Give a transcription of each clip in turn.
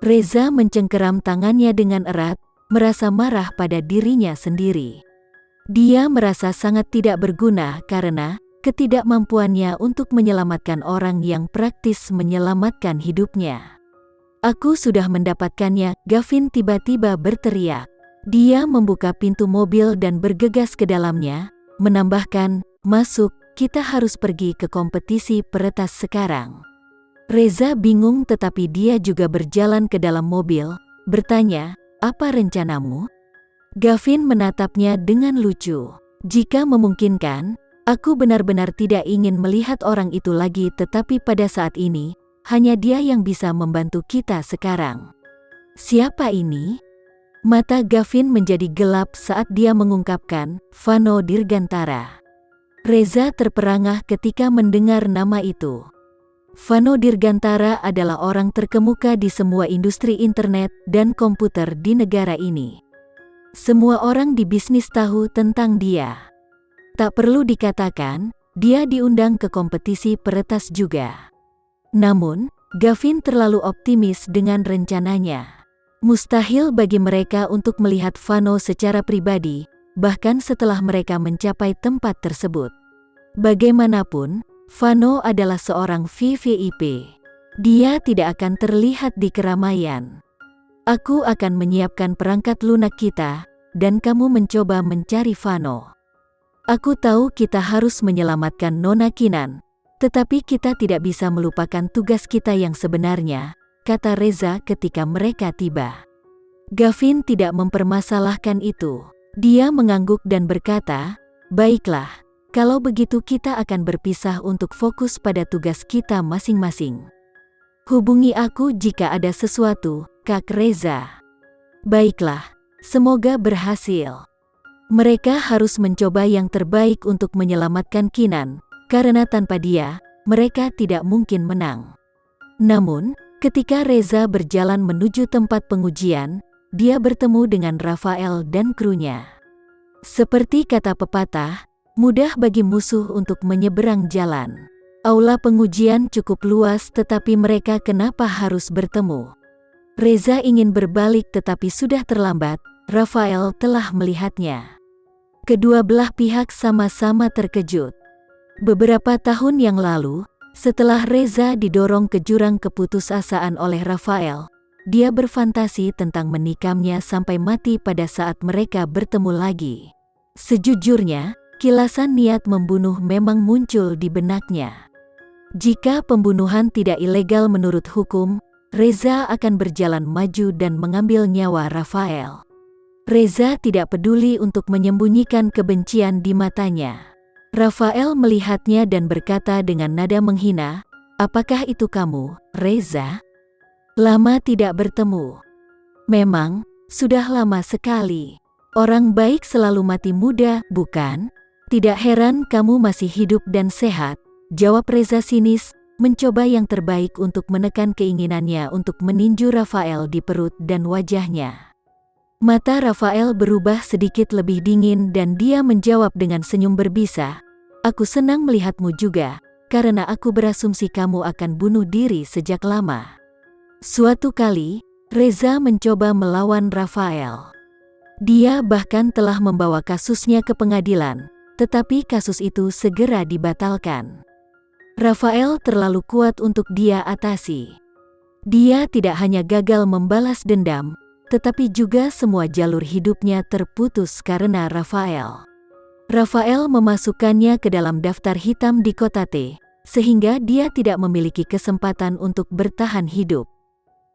Reza mencengkeram tangannya dengan erat, merasa marah pada dirinya sendiri. Dia merasa sangat tidak berguna karena ketidakmampuannya untuk menyelamatkan orang yang praktis menyelamatkan hidupnya. "Aku sudah mendapatkannya," Gavin tiba-tiba berteriak. Dia membuka pintu mobil dan bergegas ke dalamnya, menambahkan, "Masuk, kita harus pergi ke kompetisi peretas sekarang." Reza bingung tetapi dia juga berjalan ke dalam mobil, bertanya, "Apa rencanamu?" Gavin menatapnya dengan lucu. "Jika memungkinkan, aku benar-benar tidak ingin melihat orang itu lagi tetapi pada saat ini, hanya dia yang bisa membantu kita sekarang." "Siapa ini?" Mata Gavin menjadi gelap saat dia mengungkapkan, "Vano Dirgantara." Reza terperangah ketika mendengar nama itu. Vano Dirgantara adalah orang terkemuka di semua industri internet dan komputer di negara ini. Semua orang di bisnis tahu tentang dia. Tak perlu dikatakan, dia diundang ke kompetisi peretas juga. Namun, Gavin terlalu optimis dengan rencananya. Mustahil bagi mereka untuk melihat Vano secara pribadi, bahkan setelah mereka mencapai tempat tersebut. Bagaimanapun, Vano adalah seorang VVIP. Dia tidak akan terlihat di keramaian. "Aku akan menyiapkan perangkat lunak kita, dan kamu mencoba mencari Vano. Aku tahu kita harus menyelamatkan Nona Kinan, tetapi kita tidak bisa melupakan tugas kita yang sebenarnya," kata Reza ketika mereka tiba. Gavin tidak mempermasalahkan itu. Dia mengangguk dan berkata, "Baiklah. Kalau begitu kita akan berpisah untuk fokus pada tugas kita masing-masing. Hubungi aku jika ada sesuatu, Kak Reza." "Baiklah, semoga berhasil." Mereka harus mencoba yang terbaik untuk menyelamatkan Kinan, karena tanpa dia, mereka tidak mungkin menang. Namun, ketika Reza berjalan menuju tempat pengujian, dia bertemu dengan Rafael dan krunya. Seperti kata pepatah, mudah bagi musuh untuk menyeberang jalan. Aula pengujian cukup luas tetapi mereka kenapa harus bertemu? Reza ingin berbalik tetapi sudah terlambat, Rafael telah melihatnya. Kedua belah pihak sama-sama terkejut. Beberapa tahun yang lalu, setelah Reza didorong ke jurang keputusasaan oleh Rafael, dia berfantasi tentang menikamnya sampai mati pada saat mereka bertemu lagi. Sejujurnya, kilasan niat membunuh memang muncul di benaknya. Jika pembunuhan tidak ilegal menurut hukum, Reza akan berjalan maju dan mengambil nyawa Rafael. Reza tidak peduli untuk menyembunyikan kebencian di matanya. Rafael melihatnya dan berkata dengan nada menghina, "Apakah itu kamu, Reza? Lama tidak bertemu." "Memang, sudah lama sekali. Orang baik selalu mati muda, bukan? Tidak heran kamu masih hidup dan sehat," jawab Reza sinis, mencoba yang terbaik untuk menekan keinginannya untuk meninju Rafael di perut dan wajahnya. Mata Rafael berubah sedikit lebih dingin dan dia menjawab dengan senyum berbisa, "Aku senang melihatmu juga, karena aku berasumsi kamu akan bunuh diri sejak lama." Suatu kali, Reza mencoba melawan Rafael. Dia bahkan telah membawa kasusnya ke pengadilan, tetapi kasus itu segera dibatalkan. Rafael terlalu kuat untuk dia atasi. Dia tidak hanya gagal membalas dendam, tetapi juga semua jalur hidupnya terputus karena Rafael. Rafael memasukkannya ke dalam daftar hitam di kota T, sehingga dia tidak memiliki kesempatan untuk bertahan hidup.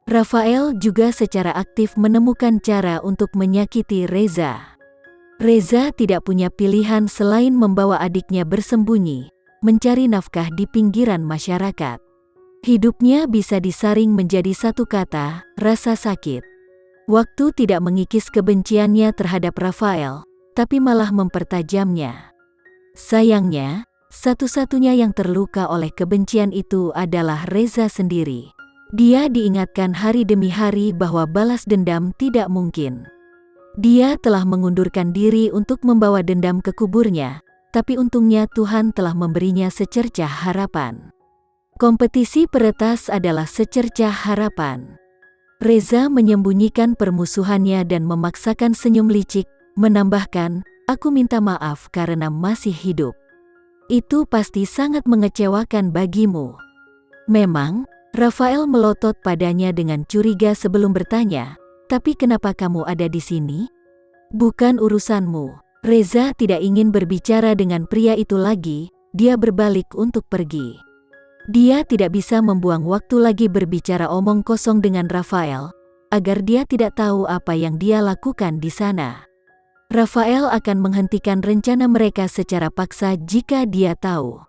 Rafael juga secara aktif menemukan cara untuk menyakiti Reza. Reza tidak punya pilihan selain membawa adiknya bersembunyi, mencari nafkah di pinggiran masyarakat. Hidupnya bisa disaring menjadi satu kata, rasa sakit. Waktu tidak mengikis kebenciannya terhadap Rafael, tapi malah mempertajamnya. Sayangnya, satu-satunya yang terluka oleh kebencian itu adalah Reza sendiri. Dia diingatkan hari demi hari bahwa balas dendam tidak mungkin. Dia telah mengundurkan diri untuk membawa dendam ke kuburnya, tapi untungnya Tuhan telah memberinya secercah harapan. Kompetisi peretas adalah secercah harapan. Reza menyembunyikan permusuhannya dan memaksakan senyum licik, menambahkan, "Aku minta maaf karena masih hidup. Itu pasti sangat mengecewakan bagimu." Memang, Rafael melotot padanya dengan curiga sebelum bertanya, "Tapi kenapa kamu ada di sini?" "Bukan urusanmu." Reza tidak ingin berbicara dengan pria itu lagi, dia berbalik untuk pergi. Dia tidak bisa membuang waktu lagi berbicara omong kosong dengan Rafael, agar dia tidak tahu apa yang dia lakukan di sana. Rafael akan menghentikan rencana mereka secara paksa jika dia tahu.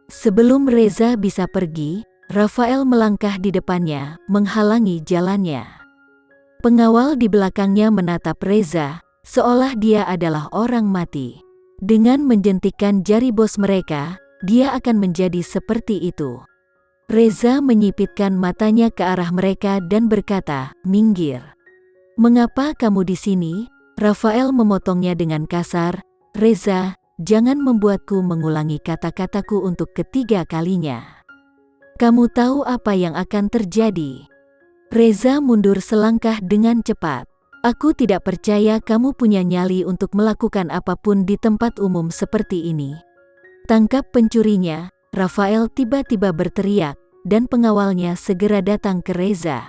Sebelum Reza bisa pergi, Rafael melangkah di depannya, menghalangi jalannya. Pengawal di belakangnya menatap Reza, seolah dia adalah orang mati. Dengan menjentikkan jari bos mereka, dia akan menjadi seperti itu. Reza menyipitkan matanya ke arah mereka dan berkata, "Minggir." "Mengapa kamu di sini?" Rafael memotongnya dengan kasar. "Reza, jangan membuatku mengulangi kata-kataku untuk ketiga kalinya. Kamu tahu apa yang akan terjadi." Reza mundur selangkah dengan cepat. "Aku tidak percaya kamu punya nyali untuk melakukan apapun di tempat umum seperti ini." "Tangkap pencurinya!" Rafael tiba-tiba berteriak, dan pengawalnya segera datang ke Reza.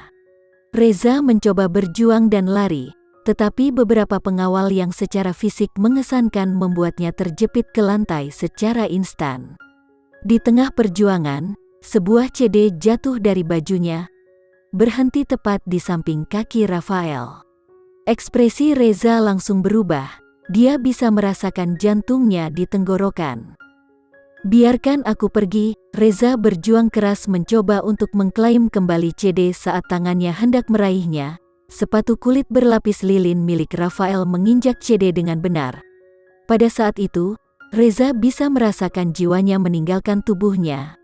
Reza mencoba berjuang dan lari, tetapi beberapa pengawal yang secara fisik mengesankan membuatnya terjepit ke lantai secara instan. Di tengah perjuangan, sebuah CD jatuh dari bajunya, berhenti tepat di samping kaki Rafael. Ekspresi Reza langsung berubah, dia bisa merasakan jantungnya di tenggorokan. "Biarkan aku pergi." Reza berjuang keras mencoba untuk mengklaim kembali CD saat tangannya hendak meraihnya. Sepatu kulit berlapis lilin milik Rafael menginjak CD dengan benar. Pada saat itu, Reza bisa merasakan jiwanya meninggalkan tubuhnya.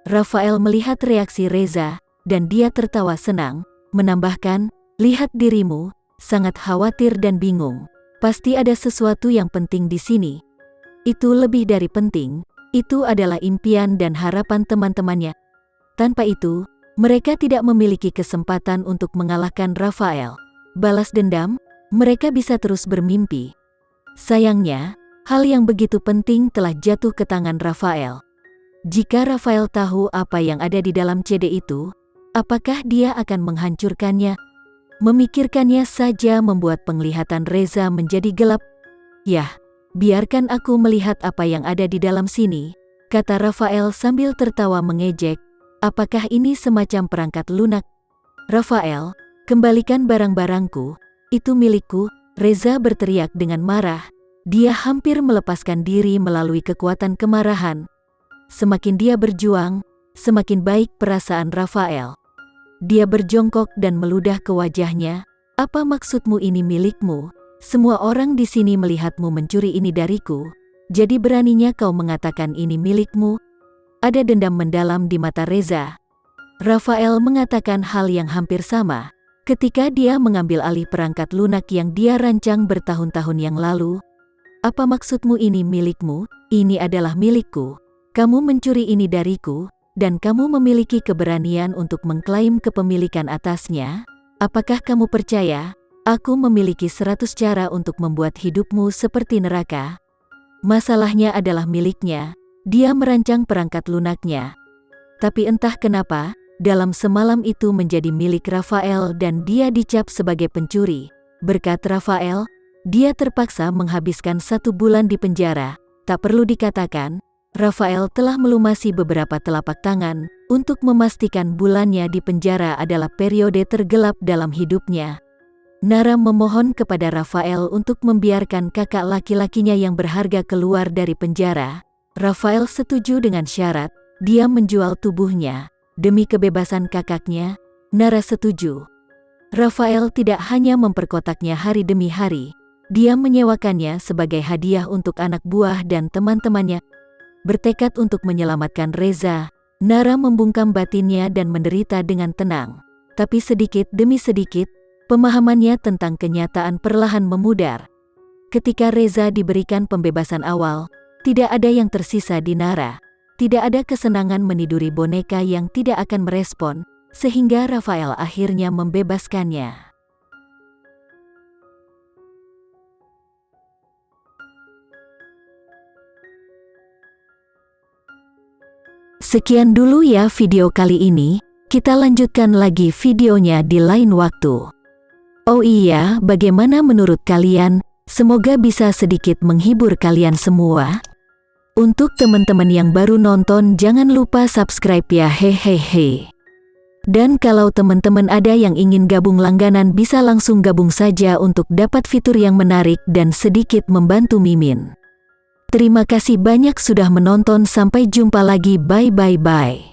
Rafael melihat reaksi Reza, dan dia tertawa senang, menambahkan, "Lihat dirimu, sangat khawatir dan bingung. Pasti ada sesuatu yang penting di sini." "Itu lebih dari penting, itu adalah impian dan harapan teman-temannya. Tanpa itu, mereka tidak memiliki kesempatan untuk mengalahkan Rafael. Balas dendam, mereka bisa terus bermimpi." Sayangnya, hal yang begitu penting telah jatuh ke tangan Rafael. Jika Rafael tahu apa yang ada di dalam CD itu, apakah dia akan menghancurkannya? Memikirkannya saja membuat penglihatan Reza menjadi gelap. "Yah, biarkan aku melihat apa yang ada di dalam sini," kata Rafael sambil tertawa mengejek. "Apakah ini semacam perangkat lunak?" "Rafael, kembalikan barang-barangku, itu milikku." Reza berteriak dengan marah. Dia hampir melepaskan diri melalui kekuatan kemarahan. Semakin dia berjuang, semakin baik perasaan Rafael. Dia berjongkok dan meludah ke wajahnya. "Apa maksudmu ini milikmu? Semua orang di sini melihatmu mencuri ini dariku. Jadi beraninya kau mengatakan ini milikmu?" Ada dendam mendalam di mata Reza. Rafael mengatakan hal yang hampir sama ketika dia mengambil alih perangkat lunak yang dia rancang bertahun-tahun yang lalu. "Apa maksudmu ini milikmu? Ini adalah milikku. Kamu mencuri ini dariku, dan kamu memiliki keberanian untuk mengklaim kepemilikan atasnya? Apakah kamu percaya aku memiliki 100 cara untuk membuat hidupmu seperti neraka?" Masalahnya adalah miliknya, dia merancang perangkat lunaknya. Tapi entah kenapa, dalam semalam itu menjadi milik Rafael dan dia dicap sebagai pencuri. Berkat Rafael, dia terpaksa menghabiskan 1 bulan di penjara. Tak perlu dikatakan, Rafael telah melumasi beberapa telapak tangan untuk memastikan bulannya di penjara adalah periode tergelap dalam hidupnya. Nara memohon kepada Rafael untuk membiarkan kakak laki-lakinya yang berharga keluar dari penjara. Rafael setuju dengan syarat, dia menjual tubuhnya demi kebebasan kakaknya. Nara setuju. Rafael tidak hanya memperkotaknya hari demi hari, dia menyewakannya sebagai hadiah untuk anak buah dan teman-temannya. Bertekad untuk menyelamatkan Reza, Nara membungkam batinnya dan menderita dengan tenang. Tapi sedikit demi sedikit, pemahamannya tentang kenyataan perlahan memudar. Ketika Reza diberikan pembebasan awal, tidak ada yang tersisa di Nara. Tidak ada kesenangan meniduri boneka yang tidak akan merespon. sehingga Rafael akhirnya membebaskannya. Sekian dulu ya video kali ini, kita lanjutkan lagi videonya di lain waktu. Oh iya, bagaimana menurut kalian? Semoga bisa sedikit menghibur kalian semua. Untuk teman-teman yang baru nonton, jangan lupa subscribe ya, hehehe. Dan kalau teman-teman ada yang ingin gabung langganan, bisa langsung gabung saja untuk dapat fitur yang menarik dan sedikit membantu Mimin. Terima kasih banyak sudah menonton, sampai jumpa lagi, bye.